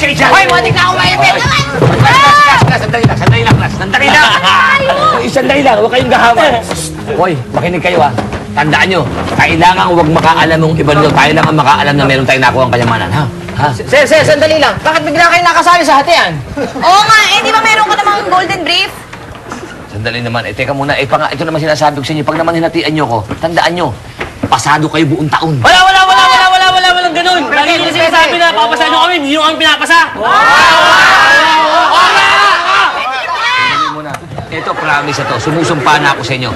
kayo dyan! Hoy, matik na ako maipit! Sandali lang, Las. Sandali lang! Sandali lang, huwag kayong gahawan. Hoy, makinig kayo, ha. Tandaan nyo, kailangan huwag makaalam ng iba nyo. Tayo lang ang makaalam na meron tayong nakuha ang kayamanan, ha? Sir, sandali lang. Bakit bigla kayo nakasali sa hatian? Oo nga, di ba meron ka namang golden brief? Sandali naman, teka muna, ito naman sinasabi ko sa inyo. Pag naman hinatian nyo ko, tandaan nyo, pasado kayo buong taon. Walang ganun. Lagi nyo sinasabi na papasa nyo kami, hindi nyo kami pinapasa. Ito, promise na to. Sumusumpa na ako sa inyo.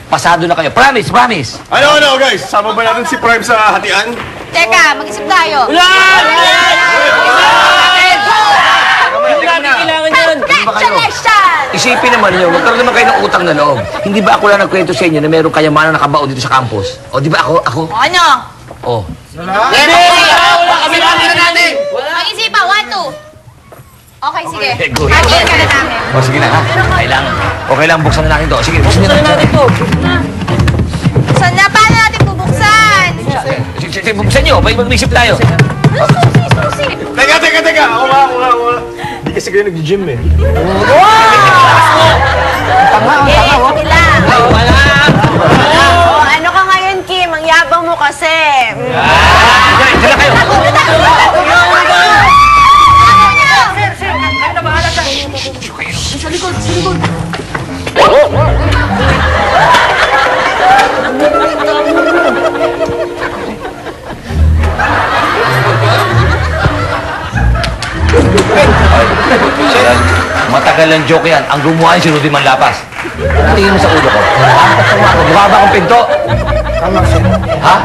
Pasado na kayo. Promise! Ano, guys? Sama ba natin si Prime sa hatian? Teka, mag-isip tayo. Wala! Hindi natin kailangan yan. Congratulations! Isipin naman nyo, magkaroon naman kayo ng utang na loob. Hindi ba ako lang nagkwento sa inyo na mayroong kayamanan nakabaon dito sa campus? O, di ba ako? Ano? Oh. Wala kami natin. Mag-isip pa, 1, 2. Okay, sige. Okay, good. Hatiin ka na namin. O, sige na, ha? Kailangan. Okay lang, buksan na natin to. Sige, buksan na natin to. Saan na? Paano natin bubuksan? Sige, buksan nyo. Mag-isip tayo. Susi. Teka. Ako nga. Hindi kasi kayo nag-gym eh. Ano ka ngayon, Kim? Ang yabang mo kasi. Dala kayo. Matagal ang joke yan. Ang gumawa yung si Rudy Manlapas. Tingin mo sa ulo ko. Mukha ba akong pinto? Tama siya. Ha?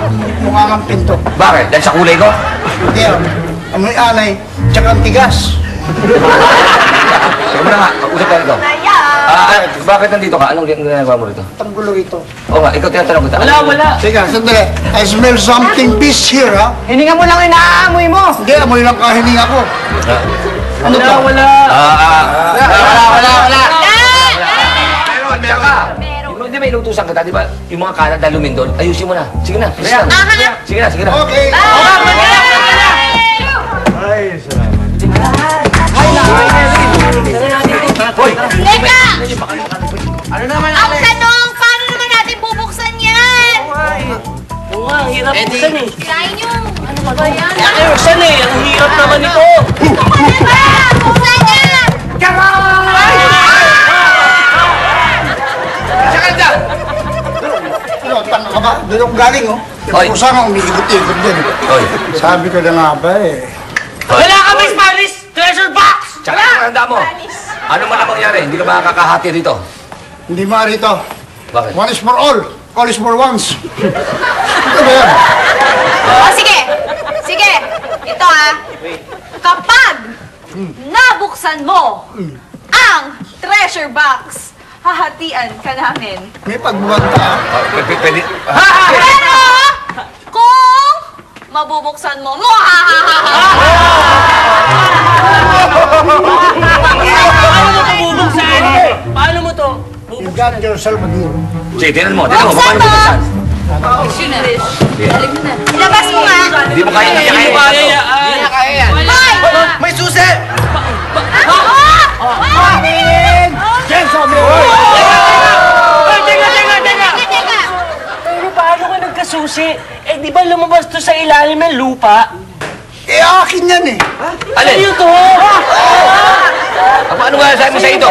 Mukha kang pinto. Bakit? Dahil sa kulay ko? Hindi yan. Amoy alay, tsaka ang tigas. Sige mo na nga. Pag-usap tayo ito. Bakit nandito ka? Anong ginagawa mo rito? Tanggulo ito. Oo nga, ikaw tinatanong kita. Wala. Sige, sandali. I smell something fish here, ha? Hininga mo lang yung naaamoy mo. Hindi, amoy lang kahininga ko. Ano to? Wala. Meron ka. Di ba inutusan kita? Di ba yung mga kalat na lumindol? Ayusin mo na. Sige na. Sige na. Okay. Ay, salamat. Hoy! Teka! Ang tanong, paano naman natin bubuksan yan? Oo nga, ang hirap buksan eh. Kain nyo. Ano ba yan? Buksan eh, ang hirap naman ito. Buksan yan! Saka na! Ano, tanga ka ba? Doon ako galing, oh. Hoy. Pusa nga, umiikot-ikot din. Hoy! Sabi ko na nga ba, eh. Wala kami Spanish treasure box! Tsaka handa mo. Ano man ang mangyari? Hindi ka makakahati dito. Hindi marito. Bakit? One is for all. All is for once. Ano ba yan? Sige. Ito kapag nabuksan mo ang treasure box, hahatian ka namin. May pagbuwag ka. Pwede. Pero, kung mabubuksan mo, Paano mo to? You got yourself a deal. Sige, tinan mo. Paano Buksan mo! buksan? Ilabas mo nga. Hindi mo kaya. Hindi mo kaya yan. Hoy! May susi! Teka! Pero paano ka nagkasusi? Eh, di ba lumabas to sa ilalim ng lupa? Eh, akin yan, eh. Alin? Ano to? Paano nga sabi mo sa ito?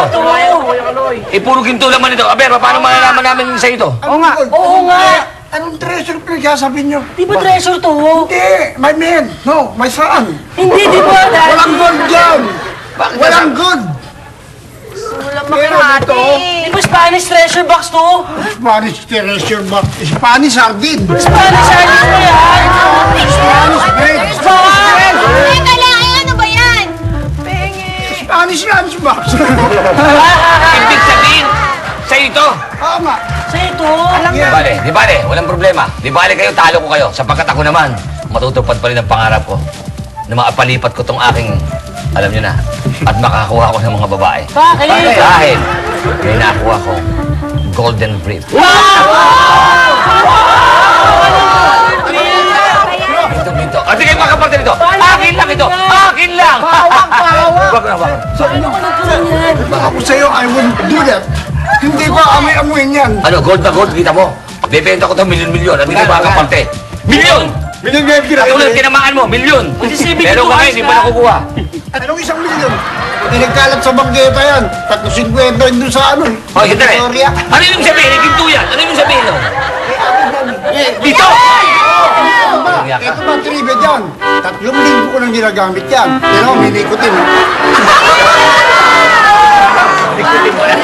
Puro ginto naman ito. Aber, paano malalaman namin sa ito? Oo nga. Oo nga. Anong treasure pinagsasabi nyo? Di ba treasure to? Hindi, my man. No, my son. Hindi, di ba? Walang gold dyan. Bakit Walang gold. Walang Meron makahati. ito. Di ba Spanish treasure box to? Spanish treasure box. Spanish sardine. Spanish service mo yan? Spanish bread. Teka lang, ano ba yan? Spanish lunchbox. Ibig sabihin, sa ito. Oo nga. Sa ito? Di bale, walang problema. Di bale kayo, talo ko kayo. Sapagkat ako naman, matutupad pa rin ang pangarap ko na maapalipat ko tong aking, alam nyo na, at makakuha ko ng mga babae. Bakit? Dahil may nakuha ko golden brief. Ito. At kayo mga kapatid ito. Akin lang ito. Akin lang. Ano, gold na gold, kita mo? Bebenta ko ito milyon-milyon at hindi Magkano, ba kaparte? Milyon! Milyon nga yung Katulad tinamaan mo, milyon! Pero ngayon, hindi pa nakukuha. Anong 1 milyon? Pinagkalat sa banggeta yan. 350 rin dun sa ano. O, hindi rin. Victoria. Ano yung sabihin? Ikinto yan. Ano yung sabihin nun? Dito! Ito ba trivia dyan? 3 linggo ko nang ginagamit yan. Pero may nikotin.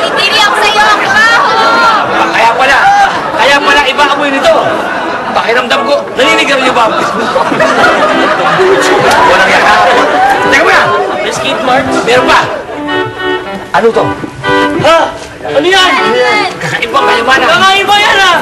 Titiri ako sa'yo, ang baho! Kaya pala iba amoy nito. Pakiramdam ko, naninigaw niyo ba? Walang yaka. Teka muna! May skate mark? Meron pa! Ano to? Ha? Ano yan? Kakaibang kayamanan. Kakaiba yan ah!